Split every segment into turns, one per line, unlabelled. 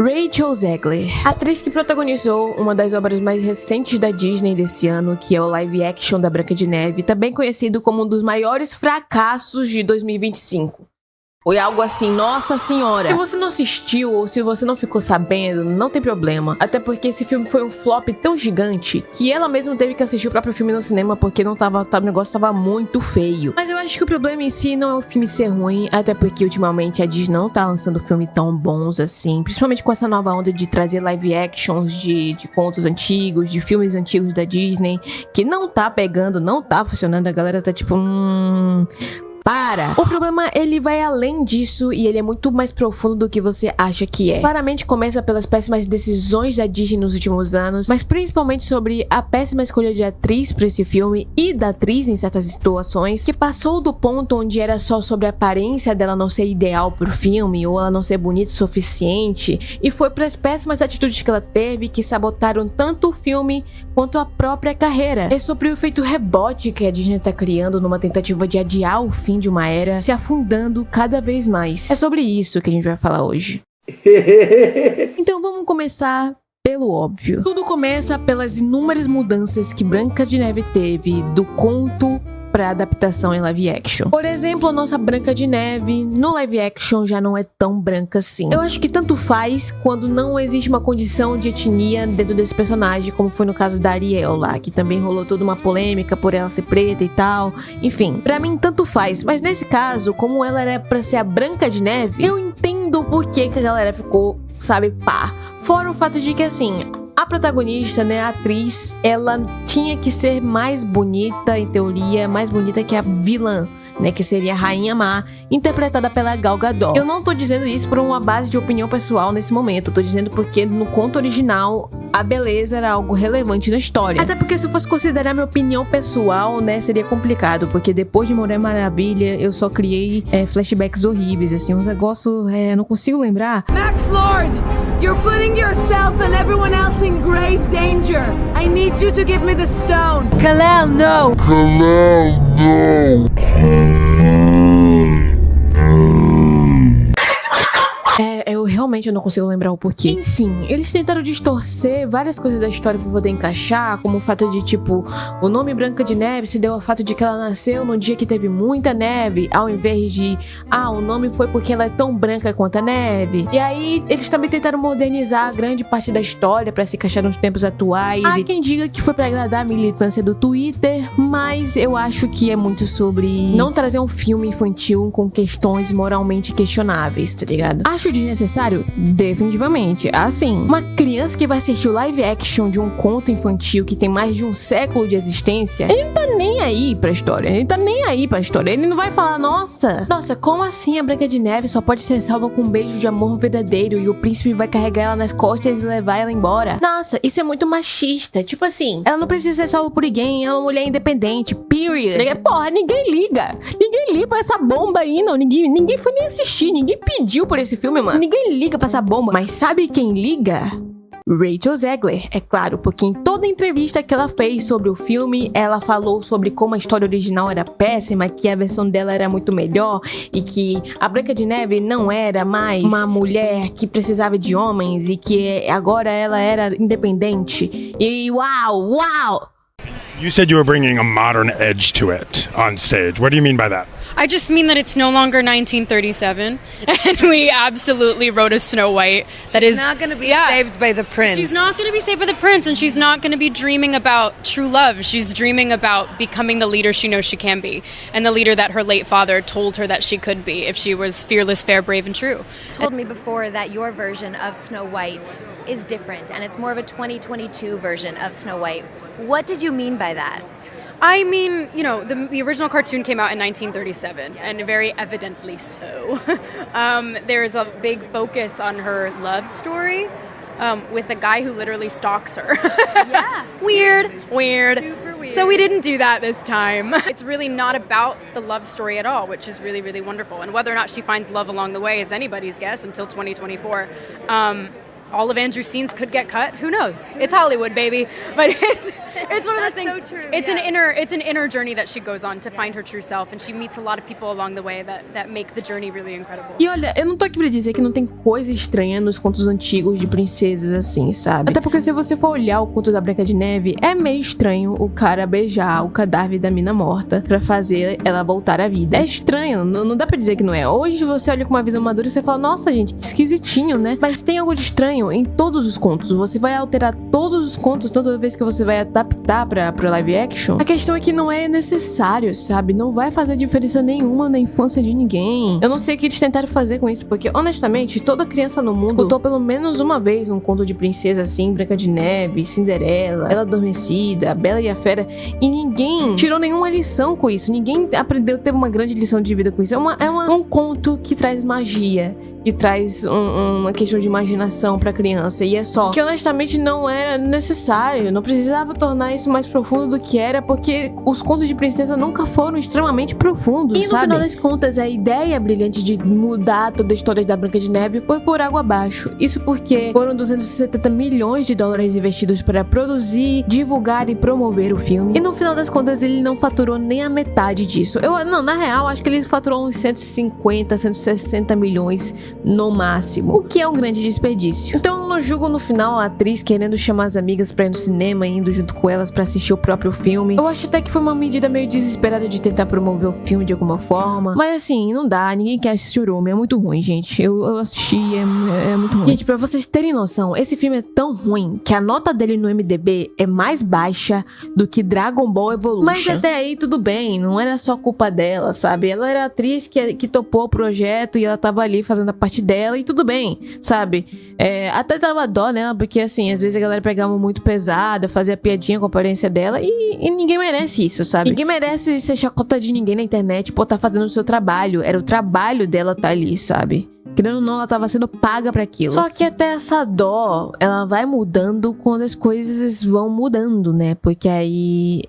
Rachel Zegler, atriz que protagonizou uma das obras mais recentes da Disney desse ano, que é o live action da Branca de Neve, também conhecido como um dos maiores fracassos de 2025. Foi algo assim, nossa senhora. Se você não assistiu ou se você não ficou sabendo, não tem problema. Até porque esse filme foi um flop tão gigante que ela mesma teve que assistir o próprio filme no cinema porque o negócio tava muito feio. Mas eu acho que o problema em si não é o filme ser ruim, até porque ultimamente a Disney não tá lançando filme tão bons assim. Principalmente com essa nova onda de trazer live actions de contos antigos, de filmes antigos da Disney, que não tá pegando, não tá funcionando. A galera tá tipo, para! O problema, ele vai além disso e ele é muito mais profundo do que você acha que é. Claramente começa pelas péssimas decisões da Disney nos últimos anos, mas principalmente sobre a péssima escolha de atriz pra esse filme e da atriz em certas situações, que passou do ponto onde era só sobre a aparência dela não ser ideal pro filme ou ela não ser bonita o suficiente, e foi pras péssimas atitudes que ela teve que sabotaram tanto o filme quanto a própria carreira. É sobre o efeito rebote que a Disney tá criando numa tentativa de adiar o fim de uma era, se afundando cada vez mais. É sobre isso que a gente vai falar hoje. Então vamos começar pelo óbvio. Tudo começa pelas inúmeras mudanças que Branca de Neve teve do conto pra adaptação em live action. Por exemplo, a nossa Branca de Neve no live action já não é tão branca assim. Eu acho que tanto faz quando não existe uma condição de etnia dentro desse personagem, como foi no caso da Ariel lá, que também rolou toda uma polêmica por ela ser preta e tal. Enfim, pra mim tanto faz, mas nesse caso, como ela era pra ser a Branca de Neve, eu entendo o porquê que a galera ficou, sabe, pá. Fora o fato de que assim, a protagonista, né, a atriz, ela tinha que ser mais bonita, em teoria, mais bonita que a vilã, né, que seria a Rainha Má, interpretada pela Gal Gadot. Eu não tô dizendo isso por uma base de opinião pessoal nesse momento, eu tô dizendo porque no conto original a beleza era algo relevante na história. Até porque se eu fosse considerar minha opinião pessoal, né, seria complicado, porque depois de Mulher Maravilha, eu só criei flashbacks horríveis, assim, uns negócios, não consigo lembrar.
Max Lord, you're putting yourself and everyone else in grave danger. I need you to give me the stone. Kal-El, no!
Kal-El, no!
Eu realmente não consigo lembrar o porquê. Enfim, eles tentaram distorcer várias coisas da história pra poder encaixar, como o fato de, tipo, o nome Branca de Neve se deu ao fato de que ela nasceu num dia que teve muita neve, ao invés de, o nome foi porque ela é tão branca quanto a neve. E aí, eles também tentaram modernizar grande parte da história pra se encaixar nos tempos atuais. Há quem diga que foi pra agradar a militância do Twitter, mas eu acho que é muito sobre não trazer um filme infantil com questões moralmente questionáveis, tá ligado? Acho desnecessário? Definitivamente. Assim, uma criança que vai assistir o live action de um conto infantil que tem mais de um século de existência, ele não tá nem aí pra história. Ele não vai falar, nossa, como assim a Branca de Neve só pode ser salva com um beijo de amor verdadeiro e o príncipe vai carregar ela nas costas e levar ela embora? Nossa, isso é muito machista. Tipo assim, ela não precisa ser salva por ninguém, ela é uma mulher independente, period. Porra, ninguém liga pra essa bomba aí, não. Ninguém foi nem assistir, ninguém pediu por esse filme, mano. Ninguém liga pra essa bomba. Mas sabe quem liga? Rachel Zegler, é claro, porque em toda entrevista que ela fez sobre o filme, ela falou sobre como a história original era péssima, que a versão dela era muito melhor e que a Branca de Neve não era mais uma mulher que precisava de homens e que agora ela era independente. E uau!
You said you were bringing a modern edge to it on stage. What do you mean by that?
I just mean that it's no longer 1937, and we absolutely wrote a Snow White that is
not going to be saved by the prince.
She's not going to be saved by the prince, and she's not going to be dreaming about true love. She's dreaming about becoming the leader she knows she can be, and the leader that her late father told her that she could be if she was fearless, fair, brave, and true.
Told me before that your version of Snow White is different, and it's more of a 2022 version of Snow White. What did you mean by that?
I mean, you know, the original cartoon came out in 1937, and very evidently so. There's a big focus on her love story with a guy who literally stalks her.
Yeah.
Weird.
Super weird.
So we didn't do that this time. It's really not about the love story at all, which is really, really wonderful. And whether or not she finds love along the way is anybody's guess until 2024. all of Andrew's scenes could get cut. Who knows? It's Hollywood, baby. But it's one of those things.
So true,
it's
yeah.
an inner journey that she goes on to find her true self, and she meets a lot of people along the way that make the journey really incredible.
E olha, eu não tô aqui pra dizer que não tem coisa estranha nos contos antigos de princesas assim, sabe? Até porque se você for olhar o conto da Branca de Neve, é meio estranho o cara beijar o cadáver da mina morta pra fazer ela voltar à vida. É estranho, não dá pra dizer que não é. Hoje você olha com uma visão madura e você fala, nossa gente, que esquisitinho, né? Mas tem algo de estranho em todos os contos. Você vai alterar todos os contos toda vez que você vai adaptar pro live action. A questão é que não é necessário, sabe? Não vai fazer diferença nenhuma na infância de ninguém. Eu não sei o que eles tentaram fazer com isso, porque honestamente, toda criança no mundo escutou pelo menos uma vez um conto de princesa assim, Branca de Neve, Cinderela, Bela Adormecida, a Bela e a Fera, e ninguém tirou nenhuma lição com isso. Ninguém aprendeu, teve uma grande lição de vida com isso. É um conto que traz magia, que traz uma questão de imaginação pra criança, e é só que honestamente não era necessário, não precisava tornar isso mais profundo do que era, porque os contos de princesa nunca foram extremamente profundos, e no final das contas a ideia brilhante de mudar toda a história da Branca de Neve foi por água abaixo. Isso porque foram 270 milhões de dólares investidos para produzir, divulgar e promover o filme, e no final das contas ele não faturou nem a metade disso. Na real, acho que ele faturou uns 150, 160 milhões no máximo, o que é um grande desperdício. Então eu não julgo no final a atriz querendo chamar as amigas pra ir no cinema, indo junto com elas pra assistir o próprio filme. Eu acho até que foi uma medida meio desesperada de tentar promover o filme de alguma forma, mas assim, não dá, ninguém quer assistir Churume, é muito ruim, gente. Eu assisti, é muito ruim. Gente, pra vocês terem noção, esse filme é tão ruim que a nota dele no MDB é mais baixa do que Dragon Ball Evolution. Mas até aí tudo bem, não era só culpa dela, sabe? Ela era a atriz que topou o projeto e ela tava ali fazendo a parte dela e tudo bem, sabe? Até dava dó nela, porque assim, às vezes a galera pegava muito pesada, fazia piadinha com a aparência dela e ninguém merece isso, sabe? Ninguém merece ser chacota de ninguém na internet por tá fazendo o seu trabalho. Era o trabalho dela tá ali, sabe? Querendo ou não, ela tava sendo paga pra aquilo. Só que até essa dó, ela vai mudando quando as coisas vão mudando, né? Porque aí,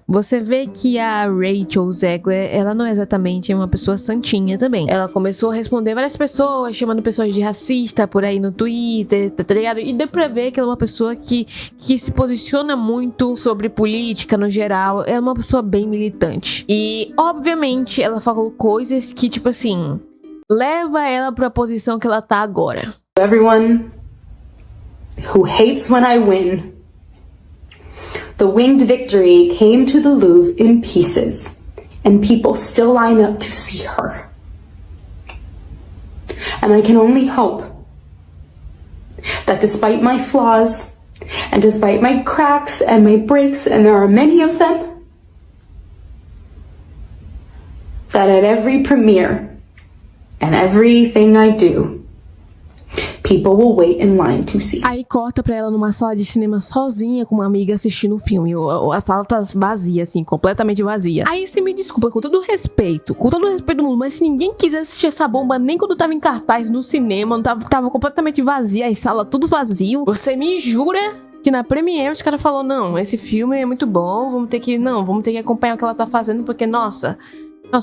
você vê que a Rachel Zegler, ela não é exatamente uma pessoa santinha também. Ela começou a responder várias pessoas, chamando pessoas de racista por aí no Twitter, tá ligado? E deu pra ver que ela é uma pessoa que se posiciona muito sobre política no geral. Ela é uma pessoa bem militante. E, obviamente, ela falou coisas que, tipo assim, leva ela pra posição que ela tá agora.
Everyone who hates when I win, the winged victory came to the Louvre in pieces, and people still line up to see her. And I can only hope that despite my flaws, and despite my cracks and my breaks, and there are many of them, that at every premiere and everything I do, people will wait in line to see.
Aí corta pra ela numa sala de cinema sozinha com uma amiga assistindo o filme. A sala tá vazia, assim, completamente vazia. Aí você me desculpa, com todo o respeito do mundo, mas se ninguém quisesse assistir essa bomba nem quando tava em cartaz no cinema, tava completamente vazia, a sala tudo vazio, você me jura que na Premiere os caras falaram, não, esse filme é muito bom, vamos ter que acompanhar o que ela tá fazendo, porque, nossa,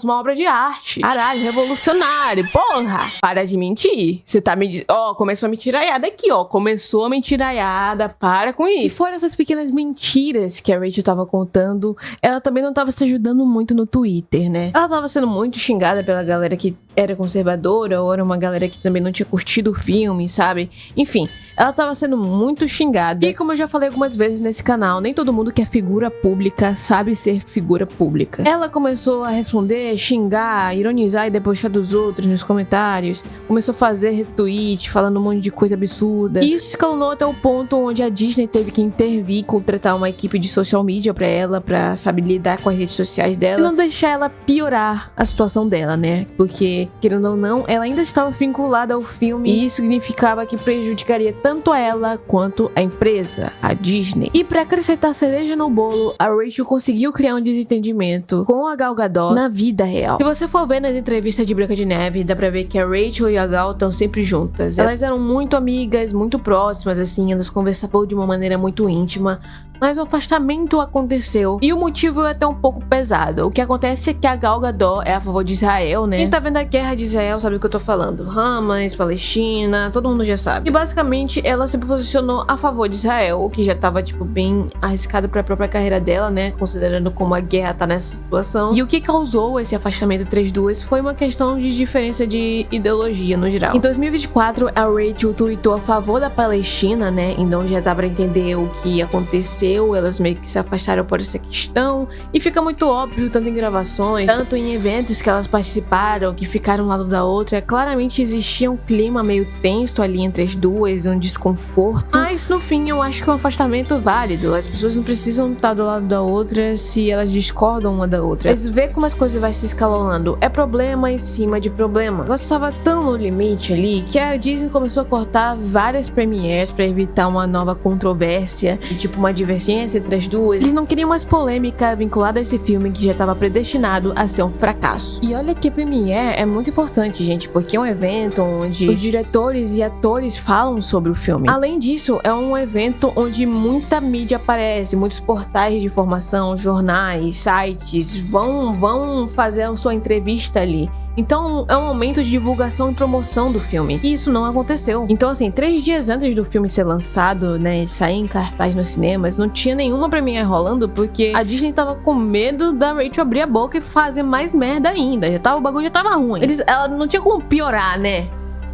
uma obra de arte. Caralho, revolucionário. Porra! Para de mentir. Você tá me dizendo... começou a mentiraiada aqui, Começou a mentiraiada. Para com isso. E fora essas pequenas mentiras que a Rachel tava contando, ela também não tava se ajudando muito no Twitter, né? Ela tava sendo muito xingada pela galera que era conservadora, ou era uma galera que também não tinha curtido o filme, sabe? Enfim, ela tava sendo muito xingada. E como eu já falei algumas vezes nesse canal, nem todo mundo que é figura pública sabe ser figura pública. Ela começou a responder, xingar, ironizar e debochar dos outros nos comentários. Começou a fazer retweet, falando um monte de coisa absurda. E isso escalonou até o ponto onde a Disney teve que intervir e contratar uma equipe de social media pra ela, pra, sabe, lidar com as redes sociais dela e não deixar ela piorar a situação dela, né? Porque, querendo ou não, ela ainda estava vinculada ao filme e isso significava que prejudicaria tanto a ela quanto a empresa, a Disney. E pra acrescentar cereja no bolo, a Rachel conseguiu criar um desentendimento com a Gal Gadot na vida real. Se você for ver nas entrevistas de Branca de Neve, dá pra ver que a Rachel e a Gal estão sempre juntas. Elas eram muito amigas, muito próximas, assim, elas conversavam de uma maneira muito íntima. Mas o afastamento aconteceu e o motivo é até um pouco pesado. O que acontece é que a Gal Gadot é a favor de Israel, né? Quem tá vendo a guerra de Israel sabe o que eu tô falando. Hamas, Palestina, todo mundo já sabe. E basicamente ela se posicionou a favor de Israel, o que já tava tipo bem arriscado pra própria carreira dela, né? Considerando como a guerra tá nessa situação. E o que causou esse afastamento entre as duas foi uma questão de diferença de ideologia no geral. Em 2024, a Rachel tweetou a favor da Palestina, né? Então já dá pra entender o que aconteceu, elas meio que se afastaram por essa questão. E fica muito óbvio, tanto em gravações, tanto em eventos que elas participaram, que ficaram um lado da outra. Claramente existia um clima meio tenso ali entre as duas, um desconforto. Mas no fim, eu acho que é um afastamento válido. As pessoas não precisam estar do lado da outra se elas discordam uma da outra. Mas vê como as coisas vai se escalonando. É problema em cima de problema. Você estava tão no limite ali que a Disney começou a cortar várias premieres pra evitar uma nova controvérsia e tipo uma divergência entre as duas. Eles não queriam mais polêmica vinculada a esse filme que já estava predestinado a ser um fracasso. E olha que a premiere é muito importante, gente, porque é um evento onde os diretores e atores falam sobre o filme. Além disso, é um evento onde muita mídia aparece, muitos portais de informação, jornais, sites vão fazer a sua entrevista ali. Então é um momento de divulgação e promoção do filme. E isso não aconteceu. Então assim, 3 dias antes do filme ser lançado, né, sair em cartaz nos cinemas, não tinha nenhuma premiere rolando porque a Disney tava com medo da Rachel abrir a boca e fazer mais merda ainda. O bagulho já tava ruim. Ela não tinha como piorar, né?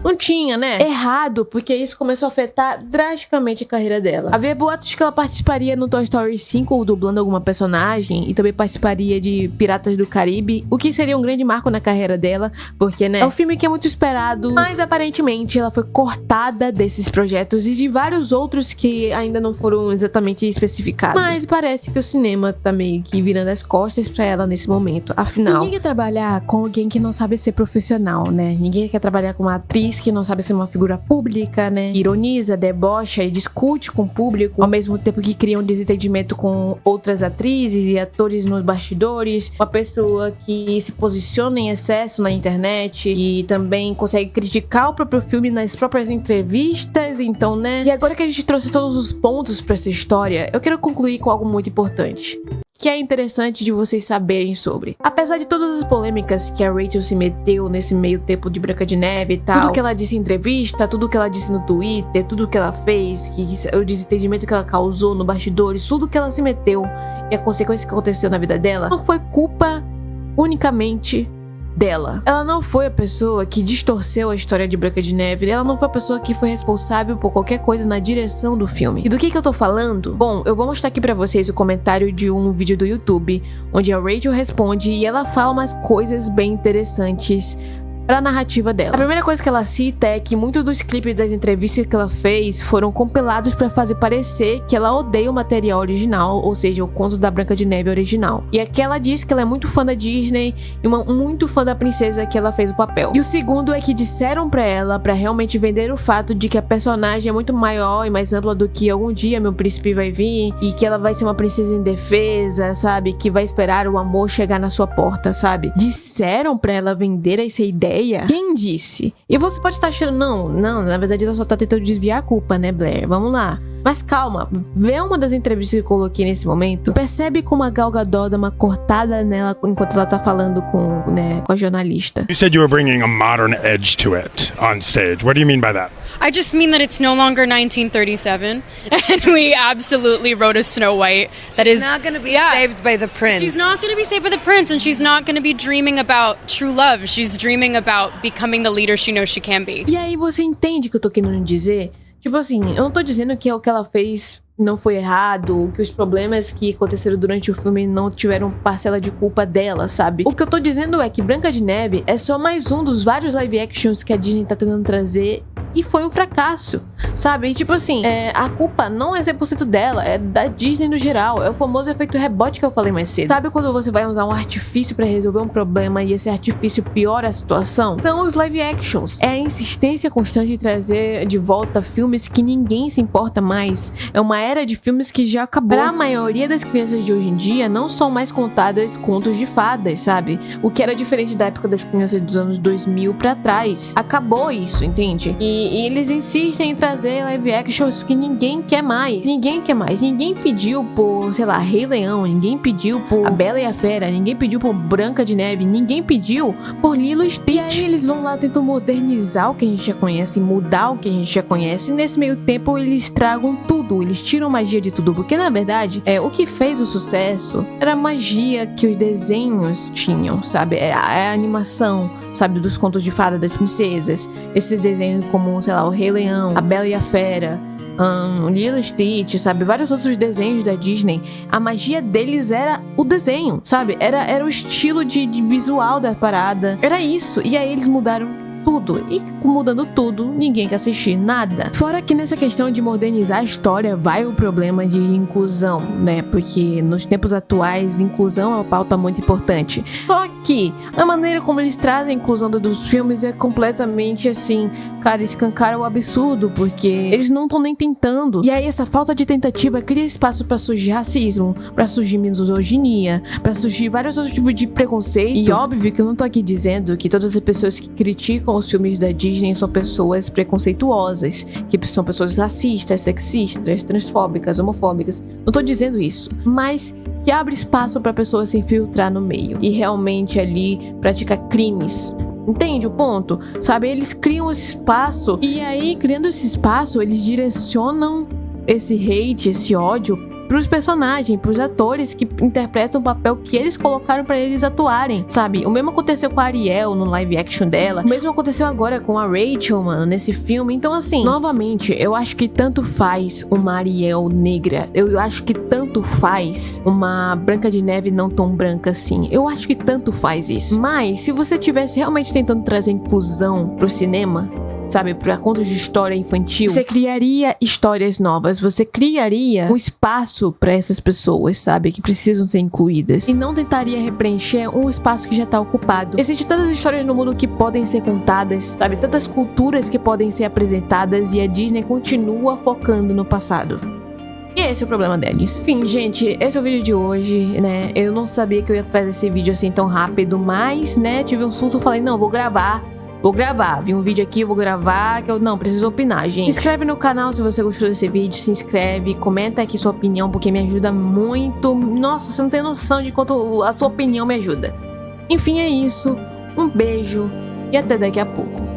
Não tinha, né? Errado, porque isso começou a afetar drasticamente a carreira dela. Havia boatos que ela participaria no Toy Story 5 dublando alguma personagem e também participaria de Piratas do Caribe, o que seria um grande marco na carreira dela, porque, né, é um filme que é muito esperado, mas aparentemente ela foi cortada desses projetos e de vários outros que ainda não foram exatamente especificados. Mas parece que o cinema tá meio que virando as costas pra ela nesse momento. Afinal, ninguém quer trabalhar com alguém que não sabe ser profissional, né? Ninguém quer trabalhar com uma atriz que não sabe ser uma figura pública, né? Ironiza, debocha e discute com o público, ao mesmo tempo que cria um desentendimento com outras atrizes e atores nos bastidores. Uma pessoa que se posiciona em excesso na internet e também consegue criticar o próprio filme nas próprias entrevistas, então, né? E agora que a gente trouxe todos os pontos pra essa história, eu quero concluir com algo muito importante, que é interessante de vocês saberem sobre. Apesar de todas as polêmicas que a Rachel se meteu nesse meio tempo de Branca de Neve e tal, tudo que ela disse em entrevista, tudo que ela disse no Twitter, tudo que ela fez, o desentendimento que ela causou no bastidores, tudo que ela se meteu e a consequência que aconteceu na vida dela, não foi culpa unicamente dela. Ela não foi a pessoa que distorceu a história de Branca de Neve, ela não foi a pessoa que foi responsável por qualquer coisa na direção do filme. E do que eu tô falando? Bom, eu vou mostrar aqui pra vocês o comentário de um vídeo do YouTube, onde a Rachel responde e ela fala umas coisas bem interessantes pra narrativa dela. A primeira coisa que ela cita é que muitos dos clipes das entrevistas que ela fez foram compilados pra fazer parecer que ela odeia o material original, ou seja, o conto da Branca de Neve original. E aqui ela diz que ela é muito fã da Disney e muito fã da princesa que ela fez o papel. E o segundo é que disseram pra ela, pra realmente vender o fato de que a personagem é muito maior e mais ampla do que algum dia meu príncipe vai vir e que ela vai ser uma princesa indefesa, sabe? Que vai esperar o amor chegar na sua porta, sabe? Disseram pra ela vender essa ideia. Quem disse? E você pode estar achando, não, na verdade ela só tá tentando desviar a culpa, né, Blair? Vamos lá. Mas calma, vê uma das entrevistas que eu coloquei nesse momento, percebe como a Gal Gadot dá uma cortada nela enquanto ela tá falando com a jornalista.
You said you were bringing a modern edge to it on stage. What do you mean by that?
I just mean that it's no longer 1937, and we absolutely wrote a Snow White that is
Not gonna be saved by the prince.
She's not going to be saved by the prince, and she's not going to be dreaming about true love. She's dreaming about becoming the leader she knows she can be.
E aí você entende o que eu tô querendo dizer? Tipo assim, eu não tô dizendo que o que ela fez não foi errado, que os problemas que aconteceram durante o filme não tiveram parcela de culpa dela, sabe? O que eu tô dizendo é que Branca de Neve é só mais um dos vários live actions que a Disney tá tentando trazer e foi um fracasso, sabe? E tipo assim, a culpa não é 100% dela, é da Disney no geral, é o famoso efeito rebote que eu falei mais cedo. Sabe quando você vai usar um artifício pra resolver um problema e esse artifício piora a situação? São os live actions. É a insistência constante de trazer de volta filmes que ninguém se importa mais. É uma era de filmes que já acabou. Pra maioria das crianças de hoje em dia, não são mais contadas contos de fadas, sabe? O que era diferente da época das crianças dos anos 2000 pra trás. Acabou isso, entende? E E eles insistem em trazer live actions que ninguém quer mais. Ninguém quer mais. Ninguém pediu por, sei lá, Rei Leão. Ninguém pediu por A Bela e a Fera. Ninguém pediu por Branca de Neve. Ninguém pediu por Lilo e Stitch. E aí eles vão lá tentam modernizar o que a gente já conhece, mudar o que a gente já conhece. E nesse meio tempo eles estragam tudo. Eles tiram magia de tudo. Porque na verdade, o que fez o sucesso era a magia que os desenhos tinham, sabe? A animação, sabe? Dos contos de fada das princesas. Esses desenhos como, sei lá, o Rei Leão, A Bela e a Fera, Lilo e Stitch, sabe? Vários outros desenhos da Disney. A magia deles era o desenho, sabe? Era o estilo de visual da parada. Era isso. E aí eles mudaram tudo. E mudando tudo, ninguém quer assistir nada. Fora que nessa questão de modernizar a história vai o problema de inclusão, né? Porque nos tempos atuais, inclusão é uma pauta muito importante. Só que a maneira como eles trazem a inclusão dos filmes é completamente assim, cara, escancara o absurdo, porque eles não estão nem tentando. E aí essa falta de tentativa cria espaço pra surgir racismo, pra surgir misoginia, pra surgir vários outros tipos de preconceito. E óbvio que eu não tô aqui dizendo que todas as pessoas que criticam os filmes da Disney são pessoas preconceituosas, que são pessoas racistas, sexistas, transfóbicas, homofóbicas. Não tô dizendo isso, mas que abre espaço pra pessoas se infiltrar no meio e realmente ali praticar crimes. Entende o ponto? Sabe, eles criam esse espaço e aí, criando esse espaço, eles direcionam esse hate, esse ódio pros personagens, pros atores que interpretam o papel que eles colocaram pra eles atuarem, sabe? O mesmo aconteceu com a Ariel no live action dela, o mesmo aconteceu agora com a Rachel, mano, nesse filme. Então assim, novamente, eu acho que tanto faz uma Ariel negra, eu acho que tanto faz uma Branca de Neve não tão branca assim, eu acho que tanto faz isso. Mas se você tivesse realmente tentando trazer inclusão pro cinema, sabe, para contos de história infantil, você criaria histórias novas, você criaria um espaço para essas pessoas, sabe, que precisam ser incluídas, e não tentaria repreencher um espaço que já tá ocupado. Existem tantas histórias no mundo que podem ser contadas, sabe, tantas culturas que podem ser apresentadas, e a Disney continua focando no passado. E esse é o problema deles. Enfim, gente, esse é o vídeo de hoje, né? Eu não sabia que eu ia trazer esse vídeo assim tão rápido, mas, né, tive um susto, falei, não, vou gravar, vi um vídeo aqui, vou gravar, que eu não preciso opinar, gente. Se inscreve no canal se você gostou desse vídeo, se inscreve, comenta aqui sua opinião, porque me ajuda muito. Nossa, você não tem noção de quanto a sua opinião me ajuda. Enfim, é isso. Um beijo e até daqui a pouco.